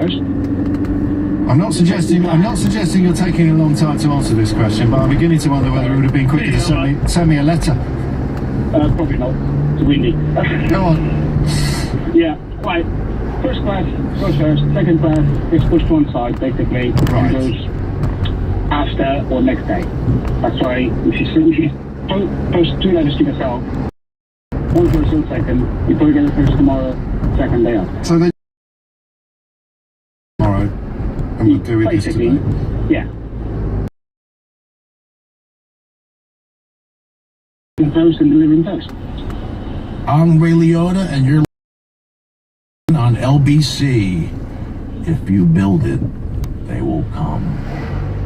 I'm not suggesting you're taking a long time to answer this question, but I'm beginning to wonder whether it would have been quicker to send me a letter. Probably not. It's windy. Go on. Yeah, right. First class goes first. Second class is pushed to one side, basically, Right. and goes after or next day. That's why if you post 2 letters to yourself, one first and second, you put together first tomorrow, second day after. So they tomorrow, and we'll do it Basically, yesterday. yeah. Post and delivering post. I'm Ray Liotta, and you're on LBC. If you build it, they will come.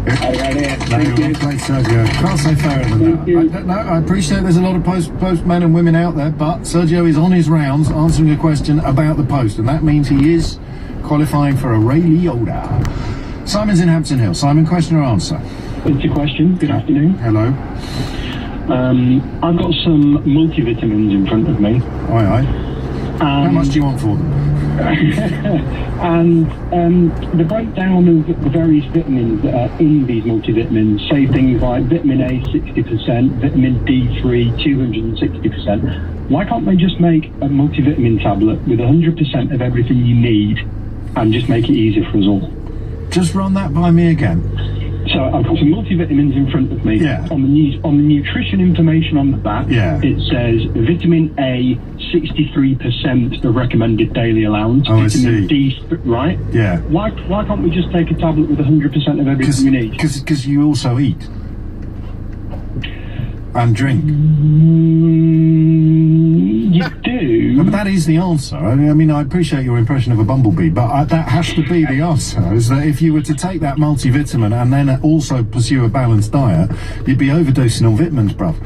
No, great, Sergio. Can't say fairer than that. I appreciate there's a lot of postmen and women out there, but Sergio is on his rounds answering a question about the post, and that means he is qualifying for a Ray Liotta. Simon's in Hampton Hill. Simon, question or answer? It's a question. Good afternoon. Hello. I've got some multivitamins in front of me. Aye, aye. How much do you want for them? And the breakdown of the various vitamins that are in these multivitamins say things like vitamin A 60%, vitamin D3 260%. Why can't they just make a multivitamin tablet with 100% of everything you need and just make it easier for us all? Just run that by me again. So I've got some multivitamins in front of me. Yeah. On the nutrition information on the back, Yeah. it says vitamin A 63% of recommended daily allowance. Oh, I vitamin see. D, right? Yeah. Why can't we just take a tablet with 100% of everything we need? Because you also eat and drink. You do. No, but that is the answer. I mean, I appreciate your impression of a bumblebee, but that has to be the answer, is that if you were to take that multivitamin and then also pursue a balanced diet, you'd be overdosing on vitamins, bruv.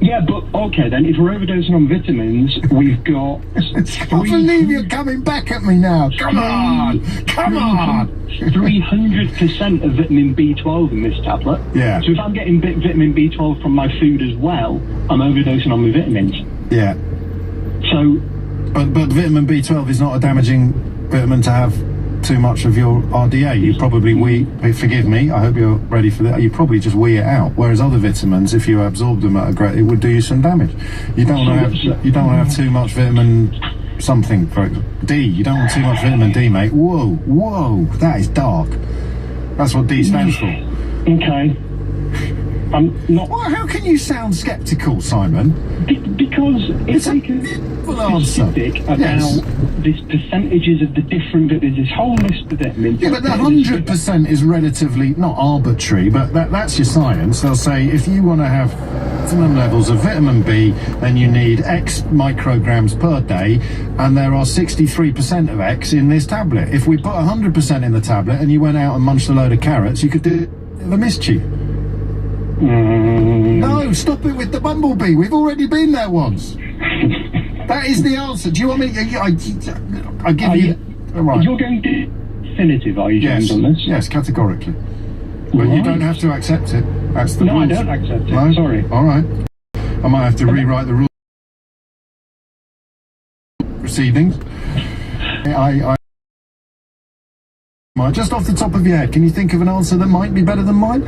Yeah, but okay then, if we're overdosing on vitamins, we've got... I can't believe you're coming back at me now. Come on! 300% of vitamin B12 in this tablet. Yeah. So if I'm getting vitamin B12 from my food as well, I'm overdosing on my vitamins. Yeah. So... But vitamin B12 is not a damaging vitamin to have too much of your RDA. You probably forgive me, I hope you're ready for that, you probably just wee it out, whereas other vitamins, if you absorb them at a great, it would do you some damage. You don't want to have too much vitamin something, for D. You don't want too much vitamin D, mate. Whoa, that is dark. That's what D stands for. Okay. I'm not... Well, how can you sound sceptical, Simon? Because It's if a we can specific about these percentages of the different vitamins, this whole list of vitamins... Yeah, but the 100% is relatively, not arbitrary, but that's your science. They'll say if you want to have optimum levels of vitamin B, then you need X micrograms per day, and there are 63% of X in this tablet. If we put 100% in the tablet and you went out and munched a load of carrots, you could do the mischief. No, stop it with the bumblebee. We've already been there once. That is the answer. Do you want me? I give you. Right. You're going to definitive, are you, James, on this? Yes, categorically. But you don't have to accept it. That's the No, rules. I don't accept it. No? Sorry. All right. I might have to rewrite the rules. Proceedings. I just off the top of your head, can you think of an answer that might be better than mine?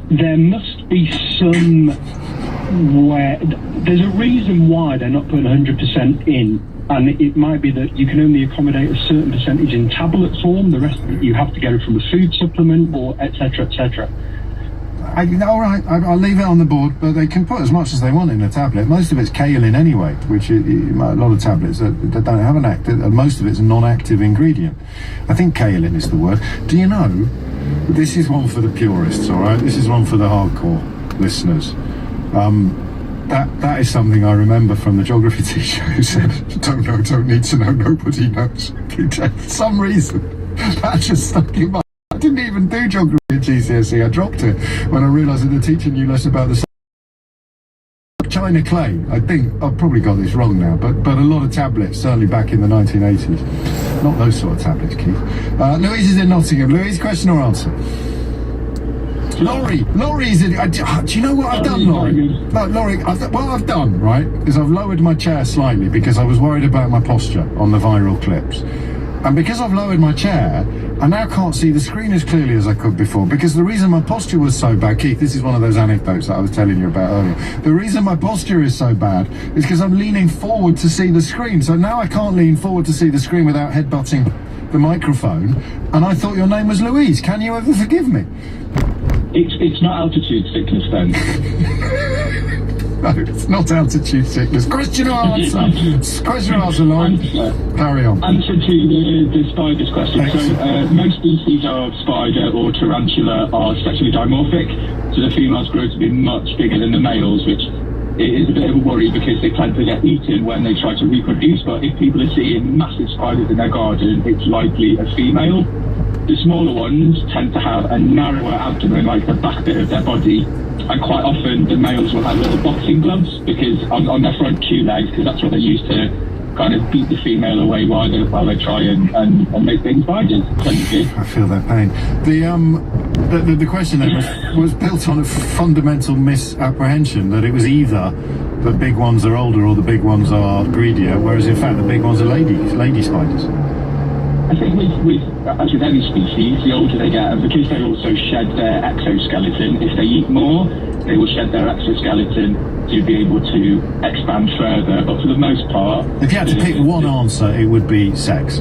There must be some where there's a reason why they're not putting 100% in, and it might be that you can only accommodate a certain percentage in tablet form, the rest of it you have to get it from a food supplement, or etc. etc. All right, I'll leave it on the board, but they can put as much as they want in a tablet. Most of it's kaolin anyway, which a lot of tablets that don't have an active, most of it's a non-active ingredient. I think kaolin is the word. Do you know, this is one for the purists, all right? This is one for the hardcore listeners. That is something I remember from the geography teacher who said, don't know, don't need to know, nobody knows. For some reason, that just stuck in my... I didn't even do geography at GCSE. I dropped it when I realised that the teacher knew less about the China clay. I think I've probably got this wrong now, but a lot of tablets, certainly back in the 1980s. Not those sort of tablets, Keith. Louise is in Nottingham. Louise, question or answer? Laurie is. Do you know what I've done, Laurie? No, Laurie. What I've done, right, is I've lowered my chair slightly because I was worried about my posture on the viral clips, and because I've lowered my chair, I now can't see the screen as clearly as I could before. Because the reason my posture was so bad, Keith, this is one of those anecdotes that I was telling you about earlier. The reason my posture is so bad is because I'm leaning forward to see the screen. So now I can't lean forward to see the screen without headbutting the microphone. And I thought your name was Louise. Can you ever forgive me? It's not altitude sickness then. No, it's not altitude sickness. Question or answer? Question or answer, Lauren. Carry on. Answer to the spiders question. Excellent. So most species of spider or tarantula are sexually dimorphic, so the females grow to be much bigger than the males, which is a bit of a worry because they tend to get eaten when they try to reproduce. But if people are seeing massive spiders in their garden, it's likely a female. The smaller ones tend to have a narrower abdomen, like the back bit of their body, and quite often the males will have little boxing gloves because on their front two legs, because that's what they use to kind of beat the female away while they try and make big spiders. I feel their pain. The question then was built on a fundamental misapprehension that it was either the big ones are older or the big ones are greedier, whereas in fact the big ones are lady spiders. I think as with any species, the older they get, and because they also shed their exoskeleton, if they eat more, they will shed their exoskeleton to be able to expand further. But for the most part, if you had to pick one answer, it would be sex.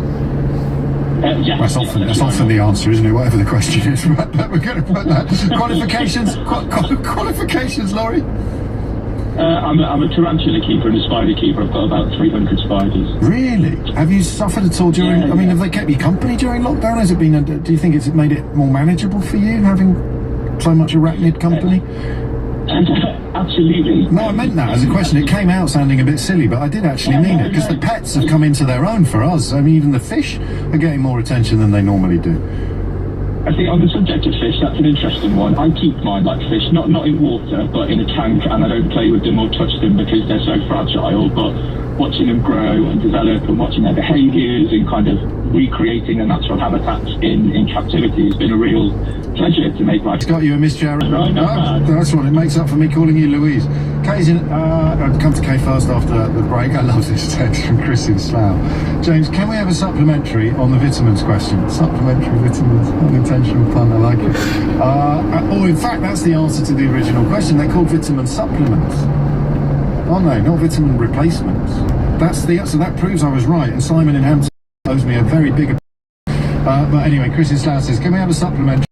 Yes, that's often the answer, isn't it? Whatever the question is, right? But we're going to put that. Qualifications, Laurie. I'm a tarantula keeper and a spider keeper. I've got about 300 spiders. Really? Have you suffered at all during? I mean, have they kept you company during lockdown? Has it been? Do you think it's made it more manageable for you having so much arachnid company? Absolutely. No, I meant that as a question. It came out sounding a bit silly, but I did actually mean it because the pets have come into their own for us. I mean, even the fish are getting more attention than they normally do. I think on the subject of fish, that's an interesting one. I keep mine like fish, not in water, but in a tank, and I don't play with them or touch them because they're so fragile. But watching them grow and develop and watching their behaviours and kind of recreating their natural habitats in captivity has been a real pleasure to make life. It's got you a Miss Jarrett. Right, that's what it makes up for me calling you Louise. Kay's I'll come to Kay first after the break. I love this text from Chris in Slough. James, can we have a supplementary on the vitamins question? Supplementary vitamins, unintentional pun, I like it. Or in fact, that's the answer to the original question. They're called vitamin supplements, aren't they? Not vitamin replacements. So that proves I was right. And Simon in Hampton owes me a very big. But anyway, Chris in Slough says, can we have a supplementary?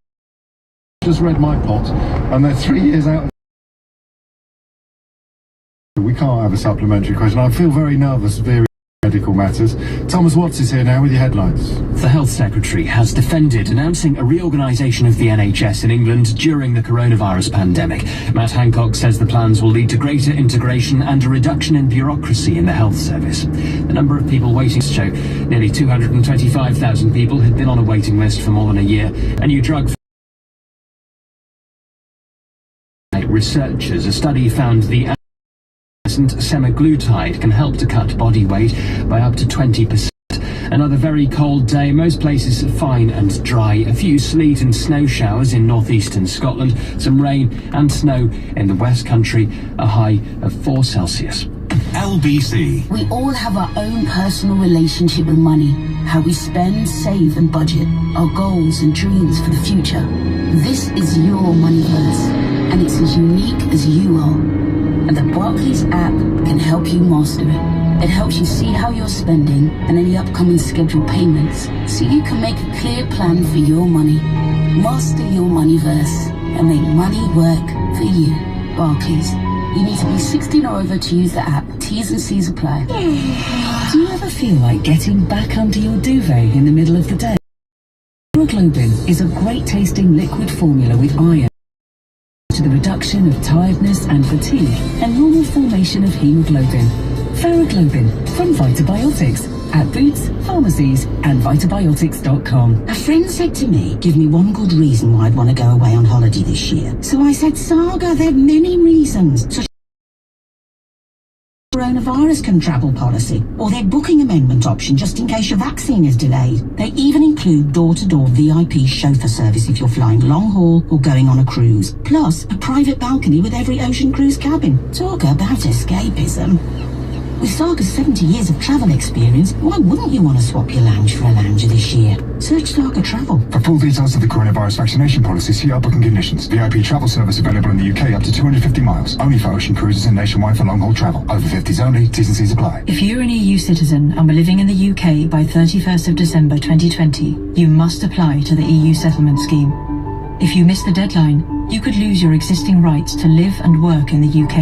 Just read my pot, and they're 3 years out. We can't have a supplementary question. I feel very nervous veering medical matters. Thomas Watts is here now with your headlines. The Health Secretary has defended announcing a reorganisation of the NHS in England during the coronavirus pandemic. Matt Hancock says the plans will lead to greater integration and a reduction in bureaucracy in the health service. The number of people waiting show nearly 225,000 people had been on a waiting list for more than a year. A new drug. Researchers, a study found the semaglutide can help to cut body weight by up to 20%. Another very cold day, most places fine and dry. A few sleet and snow showers in northeastern Scotland, some rain and snow in the West Country, a high of 4 Celsius. LBC. We all have our own personal relationship with money, how we spend, save and budget, our goals and dreams for the future. This is your moneyverse, and it's as unique as you are. And the Barclays app can help you master it. It helps you see how you're spending and any upcoming scheduled payments, so you can make a clear plan for your money. Master your moneyverse and make money work for you. Barclays. You need to be 16 or over to use the app. T's and C's apply. Do you ever feel like getting back under your duvet in the middle of the day? Hemoglobin is a great tasting liquid formula with iron to the reduction of tiredness and fatigue and normal formation of hemoglobin. Ferroglobin from Vitabiotics at Boots, pharmacies and vitabiotics.com. A friend said to me, give me one good reason why I'd want to go away on holiday this year. So I said, Saga, there are many reasons. Such coronavirus travel policy, or their booking amendment option just in case your vaccine is delayed. They even include door-to-door VIP chauffeur service if you're flying long haul or going on a cruise, plus a private balcony with every ocean cruise cabin. Talk about escapism. With Saga's 70 years of travel experience, why wouldn't you want to swap your lounge for a lounger this year? Search Saga Travel. For full details of the coronavirus vaccination policy, see our booking conditions. VIP travel service available in the UK up to 250 miles. Only for ocean cruises and nationwide for long-haul travel. Over 50s only. T's and C's apply. If you're an EU citizen and were living in the UK by 31st of December 2020, you must apply to the EU settlement scheme. If you miss the deadline, you could lose your existing rights to live and work in the UK.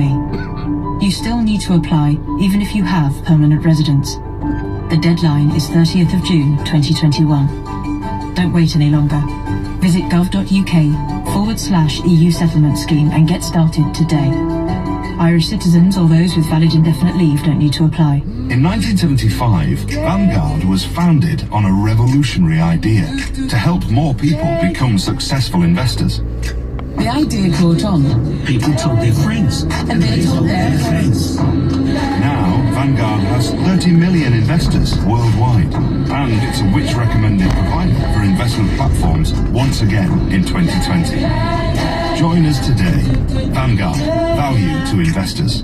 You still need to apply, even if you have permanent residence. The deadline is 30th of June 2021. Don't wait any longer. Visit gov.uk/EU settlement scheme and get started today. Irish citizens or those with valid indefinite leave don't need to apply. In 1975, Vanguard was founded on a revolutionary idea to help more people become successful investors. The idea caught on. People told their friends. And they told their friends. Now, Vanguard has 30 million investors worldwide, and it's a Which recommended provider for investment platforms once again in 2020. Join us today. Vanguard, value to investors.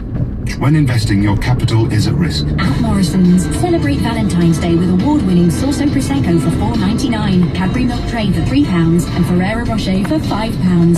When investing, your capital is at risk. At Morrison's, celebrate Valentine's Day with award-winning Sorso Prosecco for $4.99, Cadbury Milk Tray for £3, and Ferrero Rocher for £5.